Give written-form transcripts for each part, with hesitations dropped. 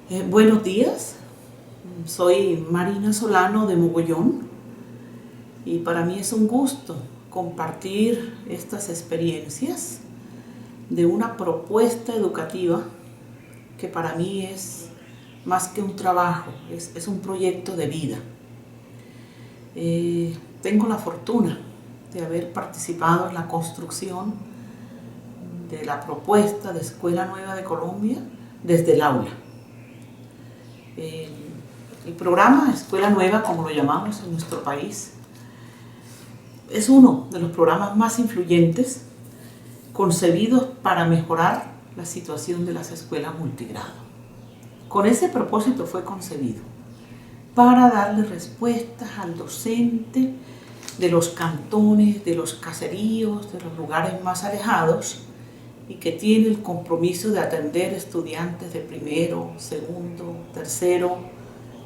Buenos días, soy Marina Solano de Mogollón y para mí es un gusto compartir estas experiencias de una propuesta educativa que para mí es más que un trabajo, es un proyecto de vida. Tengo la fortuna de haber participado en la construcción de la propuesta de Escuela Nueva de Colombia desde el aula. El programa Escuela Nueva, como lo llamamos en nuestro país, es uno de los programas más influyentes concebidos para mejorar la situación de las escuelas multigrado. Con ese propósito fue concebido, para darle respuestas al docente de los cantones, de los caseríos, de los lugares más alejados, y que tiene el compromiso de atender estudiantes de primero, segundo, tercero,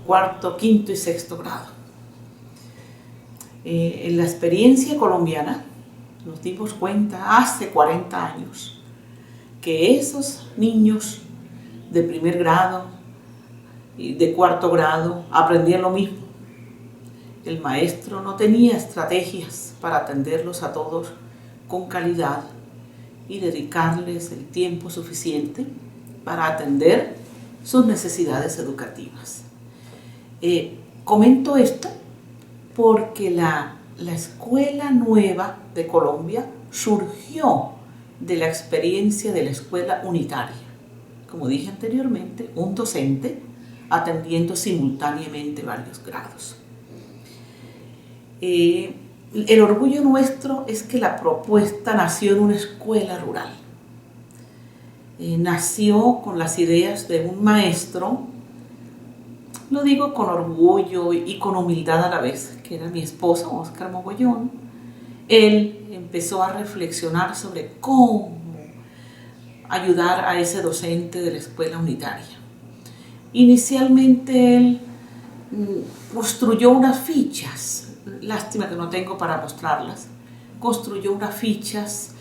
cuarto, quinto y sexto grado. En la experiencia colombiana nos dimos cuenta hace 40 años que esos niños de primer grado y de cuarto grado aprendían lo mismo. El maestro no tenía estrategias para atenderlos a todos con calidad y dedicarles el tiempo suficiente para atender sus necesidades educativas. Comento esto porque la Escuela Nueva de Colombia surgió de la experiencia de la escuela unitaria. Como dije anteriormente, un docente atendiendo simultáneamente varios grados. El orgullo nuestro es que la propuesta nació en una escuela rural. Nació con las ideas de un maestro, lo digo con orgullo y con humildad a la vez, que era mi esposo, Óscar Mogollón. Él empezó a reflexionar sobre cómo ayudar a ese docente de la escuela unitaria. Inicialmente él construyó unas fichas, lástima que no tengo para mostrarlas, construyó unas fichas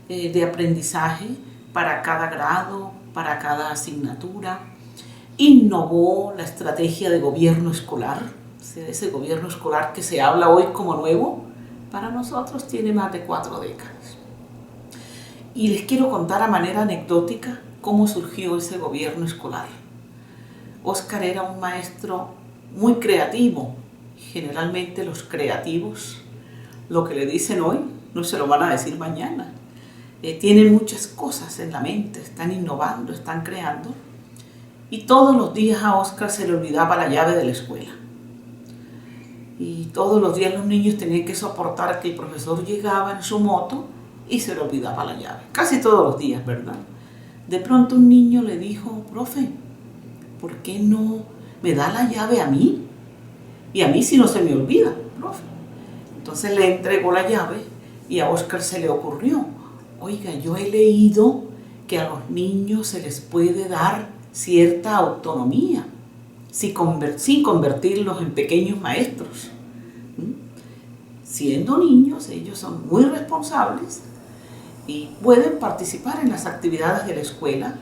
de aprendizaje para cada grado, para cada asignatura, innovó la estrategia de gobierno escolar, ese gobierno escolar que se habla hoy como nuevo, para nosotros tiene más de 4 décadas. Y les quiero contar a manera anecdótica cómo surgió ese gobierno escolar. Óscar era un maestro muy creativo. Generalmente los creativos, lo que le dicen hoy, no se lo van a decir mañana. Tienen muchas cosas en la mente, están innovando, están creando. Y todos los días a Óscar se le olvidaba la llave de la escuela. Y todos los días los niños tenían que soportar que el profesor llegaba en su moto y se le olvidaba la llave. Casi todos los días, ¿verdad? De pronto un niño le dijo: profe, ¿por qué no me da la llave a mí? Y a mí sí no se me olvida, profe. Entonces le entregó la llave y a Óscar se le ocurrió: oiga, yo he leído que a los niños se les puede dar cierta autonomía sin convertirlos en pequeños maestros. Siendo niños, ellos son muy responsables y pueden participar en las actividades de la escuela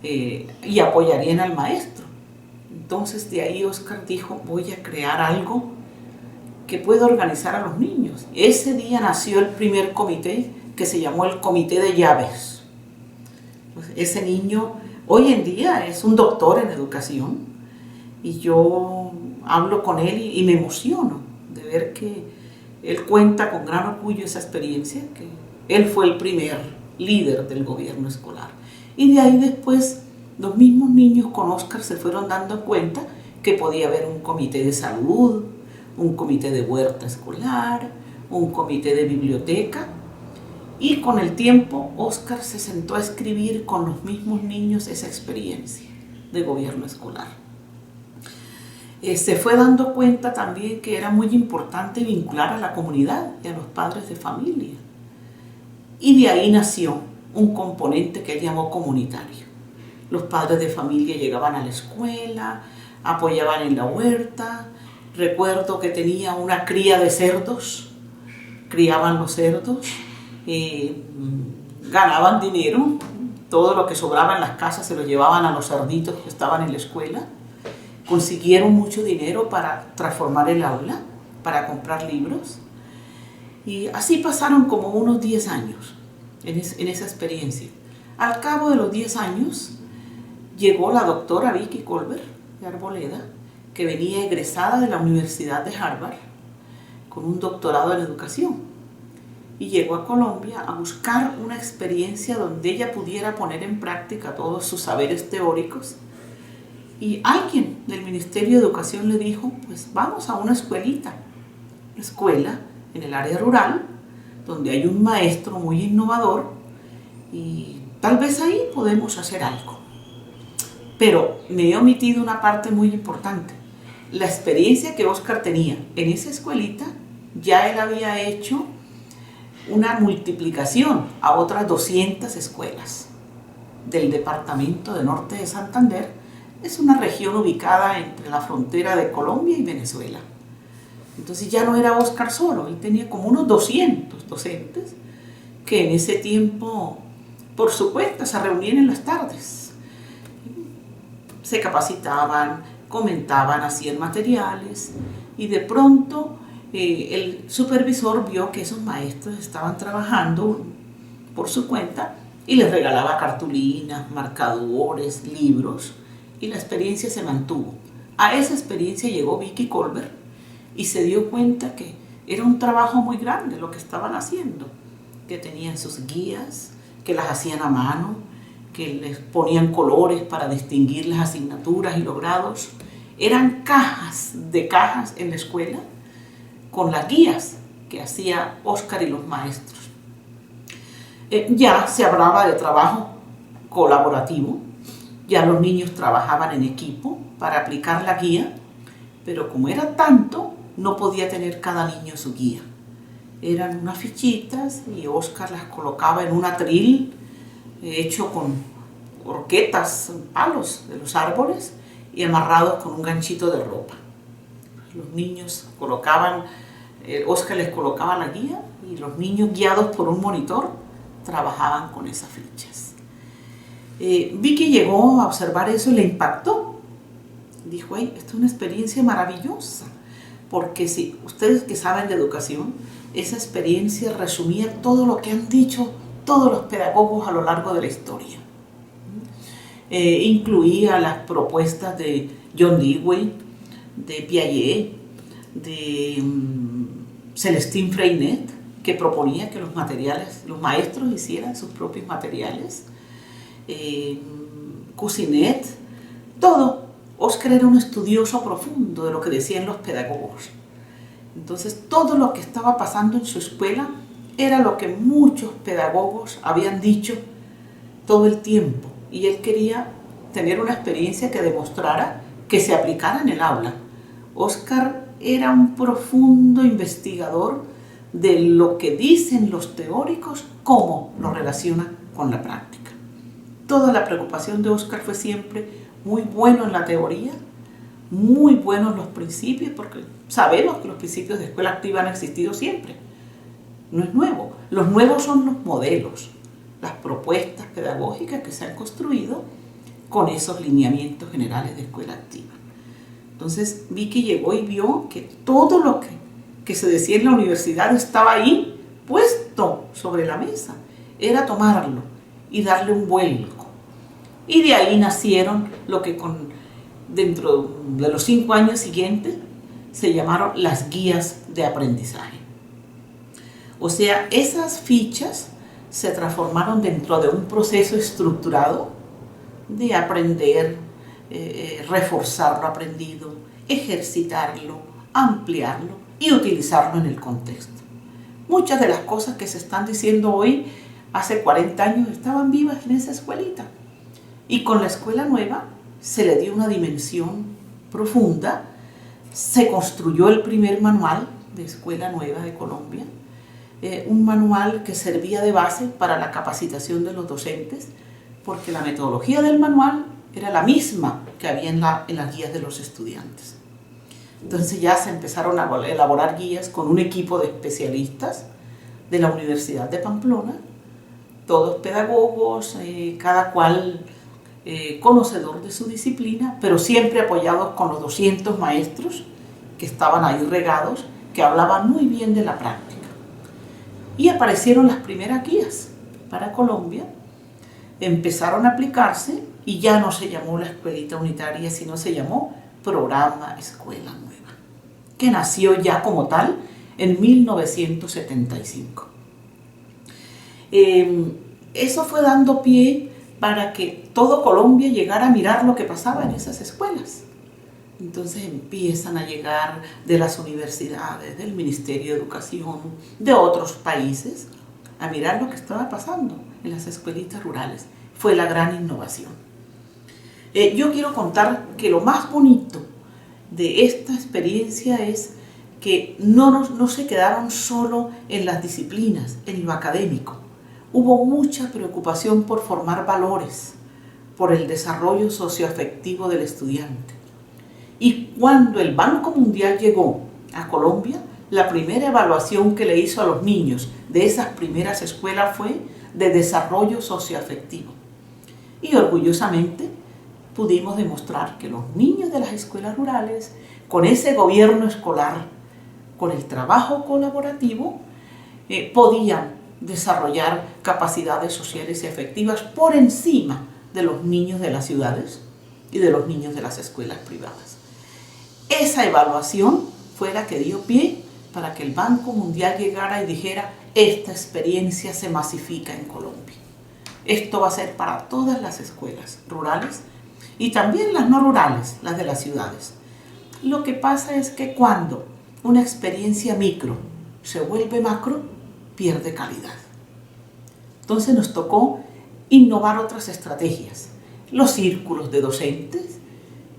y apoyarían al maestro. Entonces de ahí Óscar dijo: voy a crear algo que pueda organizar a los niños. Ese día nació el primer comité, que se llamó el Comité de Llaves. Pues ese niño hoy en día es un doctor en educación y yo hablo con él y me emociono de ver que él cuenta con gran orgullo esa experiencia, que él fue el primer líder del gobierno escolar. Y de ahí después los mismos niños con Óscar se fueron dando cuenta que podía haber un comité de salud, un comité de huerta escolar, un comité de biblioteca. Y con el tiempo Óscar se sentó a escribir con los mismos niños esa experiencia de gobierno escolar. Se fue dando cuenta también que era muy importante vincular a la comunidad y a los padres de familia. Y de ahí nació un componente que él llamó comunitario. Los padres de familia llegaban a la escuela, apoyaban en la huerta. Recuerdo que tenía una cría de cerdos, criaban los cerdos, ganaban dinero, todo lo que sobraba en las casas se lo llevaban a los cerditos que estaban en la escuela. Consiguieron mucho dinero para transformar el aula, para comprar libros. Y así pasaron como unos 10 años en esa experiencia. Al cabo de los 10 años llegó la doctora Vicky Colbert de Arboleda, que venía egresada de la Universidad de Harvard con un doctorado en educación. Y llegó a Colombia a buscar una experiencia donde ella pudiera poner en práctica todos sus saberes teóricos. Y alguien del Ministerio de Educación le dijo, pues vamos a una escuelita, una escuela en el área rural, donde hay un maestro muy innovador y tal vez ahí podemos hacer algo. Pero me he omitido una parte muy importante. La experiencia que Óscar tenía en esa escuelita, ya él había hecho una multiplicación a otras 200 escuelas del departamento de Norte de Santander. Es una región ubicada entre la frontera de Colombia y Venezuela. Entonces ya no era Óscar solo, él tenía como unos 200 docentes que en ese tiempo, por su cuenta, se reunían en las tardes. Se capacitaban, comentaban, hacían materiales y de pronto el supervisor vio que esos maestros estaban trabajando por su cuenta y les regalaba cartulinas, marcadores, libros y la experiencia se mantuvo. A esa experiencia llegó Vicky Colbert y se dio cuenta que era un trabajo muy grande lo que estaban haciendo, que tenían sus guías, que las hacían a mano, que les ponían colores para distinguir las asignaturas y los grados. Eran cajas de cajas en la escuela con las guías que hacía Óscar y los maestros. Ya se hablaba de trabajo colaborativo, ya los niños trabajaban en equipo para aplicar la guía, pero como era tanto, no podía tener cada niño su guía. Eran unas fichitas y Óscar las colocaba en un atril hecho con horquetas, palos de los árboles y amarrados con un ganchito de ropa. Los niños colocaban, Óscar les colocaba la guía y los niños, guiados por un monitor, trabajaban con esas fichas. Vicky llegó a observar eso y le impactó. Dijo, ay, esto es una experiencia maravillosa, porque si ustedes que saben de educación, esa experiencia resumía todo lo que han dicho todos los pedagogos a lo largo de la historia. Incluía las propuestas de John Dewey, de Piaget, de Celestín Freinet, que proponía que los maestros hicieran sus propios materiales, Cousinet, todo. Óscar era un estudioso profundo de lo que decían los pedagogos. Entonces, todo lo que estaba pasando en su escuela era lo que muchos pedagogos habían dicho todo el tiempo. Y él quería tener una experiencia que demostrara que se aplicara en el aula. Óscar era un profundo investigador de lo que dicen los teóricos, cómo lo relaciona con la práctica. Toda la preocupación de Óscar fue siempre muy bueno en la teoría, muy bueno en los principios, porque sabemos que los principios de escuela activa han existido siempre. No es nuevo. Los nuevos son los modelos, las propuestas pedagógicas que se han construido con esos lineamientos generales de escuela activa. Entonces Vicky llegó y vio que todo lo que se decía en la universidad estaba ahí puesto sobre la mesa. Era tomarlo y darle un vuelco. Y de ahí nacieron lo que dentro de los 5 años siguientes se llamaron las guías de aprendizaje. O sea, esas fichas se transformaron dentro de un proceso estructurado de aprender, reforzar lo aprendido, ejercitarlo, ampliarlo y utilizarlo en el contexto. Muchas de las cosas que se están diciendo hoy, hace 40 años estaban vivas en esa escuelita. Y con la escuela nueva se le dio una dimensión profunda, se construyó el primer manual de Escuela Nueva de Colombia, un manual que servía de base para la capacitación de los docentes, porque la metodología del manual era la misma que había en las guías de los estudiantes. Entonces ya se empezaron a elaborar guías con un equipo de especialistas de la Universidad de Pamplona, todos pedagogos, cada cual conocedor de su disciplina, pero siempre apoyados con los 200 maestros que estaban ahí regados, que hablaban muy bien de la práctica. Y aparecieron las primeras guías para Colombia, empezaron a aplicarse y ya no se llamó la escuelita unitaria, sino se llamó Programa Escuela Nueva, que nació ya como tal en 1975. Eso fue dando pie para que todo Colombia llegara a mirar lo que pasaba en esas escuelas. Entonces empiezan a llegar de las universidades, del Ministerio de Educación, de otros países, a mirar lo que estaba pasando en las escuelitas rurales. Fue la gran innovación. Yo quiero contar que lo más bonito de esta experiencia es que no se quedaron solo en las disciplinas, en lo académico. Hubo mucha preocupación por formar valores, por el desarrollo socioafectivo del estudiante. Y cuando el Banco Mundial llegó a Colombia, la primera evaluación que le hizo a los niños de esas primeras escuelas fue de desarrollo socioafectivo. Y orgullosamente pudimos demostrar que los niños de las escuelas rurales, con ese gobierno escolar, con el trabajo colaborativo, podían desarrollar capacidades sociales y afectivas por encima de los niños de las ciudades y de los niños de las escuelas privadas. Esa evaluación fue la que dio pie para que el Banco Mundial llegara y dijera: esta experiencia se masifica en Colombia. Esto va a ser para todas las escuelas rurales y también las no rurales, las de las ciudades. Lo que pasa es que cuando una experiencia micro se vuelve macro, pierde calidad. Entonces nos tocó innovar otras estrategias. Los círculos de docentes,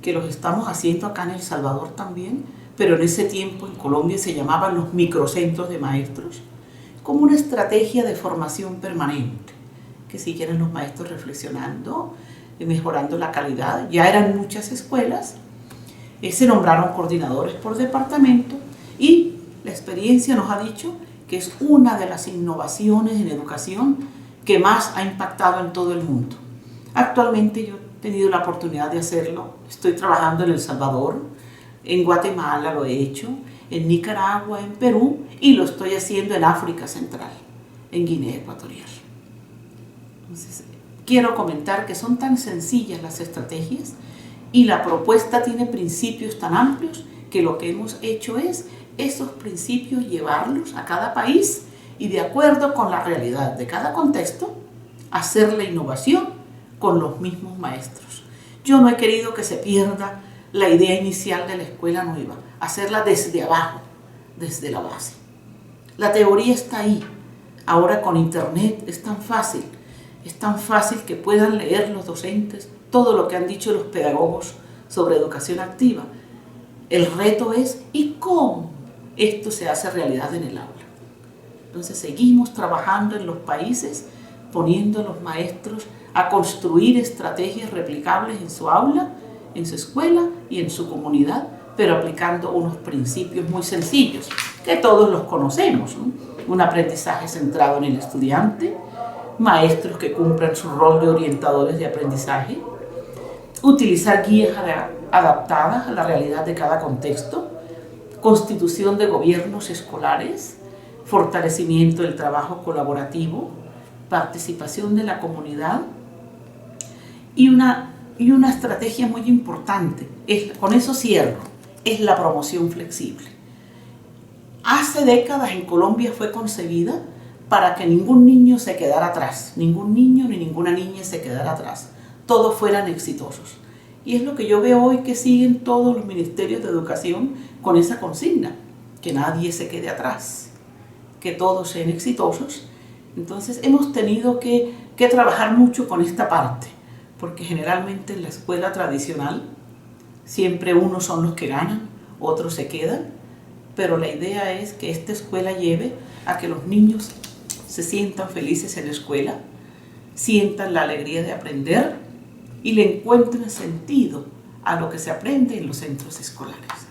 que los estamos haciendo acá en El Salvador también, pero en ese tiempo en Colombia se llamaban los microcentros de maestros, como una estrategia de formación permanente, que siguieran los maestros reflexionando, mejorando la calidad. Ya eran muchas escuelas, se nombraron coordinadores por departamento y la experiencia nos ha dicho que es una de las innovaciones en educación que más ha impactado en todo el mundo. Actualmente yo he tenido la oportunidad de hacerlo, estoy trabajando en El Salvador, en Guatemala lo he hecho, en Nicaragua, en Perú, y lo estoy haciendo en África Central, en Guinea Ecuatorial. Entonces, quiero comentar que son tan sencillas las estrategias y la propuesta tiene principios tan amplios que lo que hemos hecho es esos principios llevarlos a cada país y, de acuerdo con la realidad de cada contexto, hacer la innovación con los mismos maestros. Yo no he querido que se pierda la idea inicial de la escuela nueva, hacerla desde abajo, desde la base. La teoría está ahí. Ahora con internet es tan fácil que puedan leer los docentes todo lo que han dicho los pedagogos sobre educación activa. El reto es ¿y cómo esto se hace realidad en el aula? Entonces seguimos trabajando en los países, poniendo a los maestros a construir estrategias replicables en su aula, en su escuela y en su comunidad, pero aplicando unos principios muy sencillos, que todos los conocemos, ¿no? Un aprendizaje centrado en el estudiante, maestros que cumplan su rol de orientadores de aprendizaje, utilizar guías adaptadas a la realidad de cada contexto, constitución de gobiernos escolares, fortalecimiento del trabajo colaborativo, participación de la comunidad y una estrategia muy importante, con eso cierro, es la promoción flexible. Hace décadas en Colombia fue concebida para que ningún niño se quedara atrás, ningún niño ni ninguna niña se quedara atrás, todos fueran exitosos. Y es lo que yo veo hoy que siguen todos los ministerios de educación con esa consigna, que nadie se quede atrás, que todos sean exitosos. Entonces hemos tenido que trabajar mucho con esta parte, porque generalmente en la escuela tradicional siempre unos son los que ganan, otros se quedan, pero la idea es que esta escuela lleve a que los niños se sientan felices en la escuela, sientan la alegría de aprender y le encuentren sentido a lo que se aprende en los centros escolares.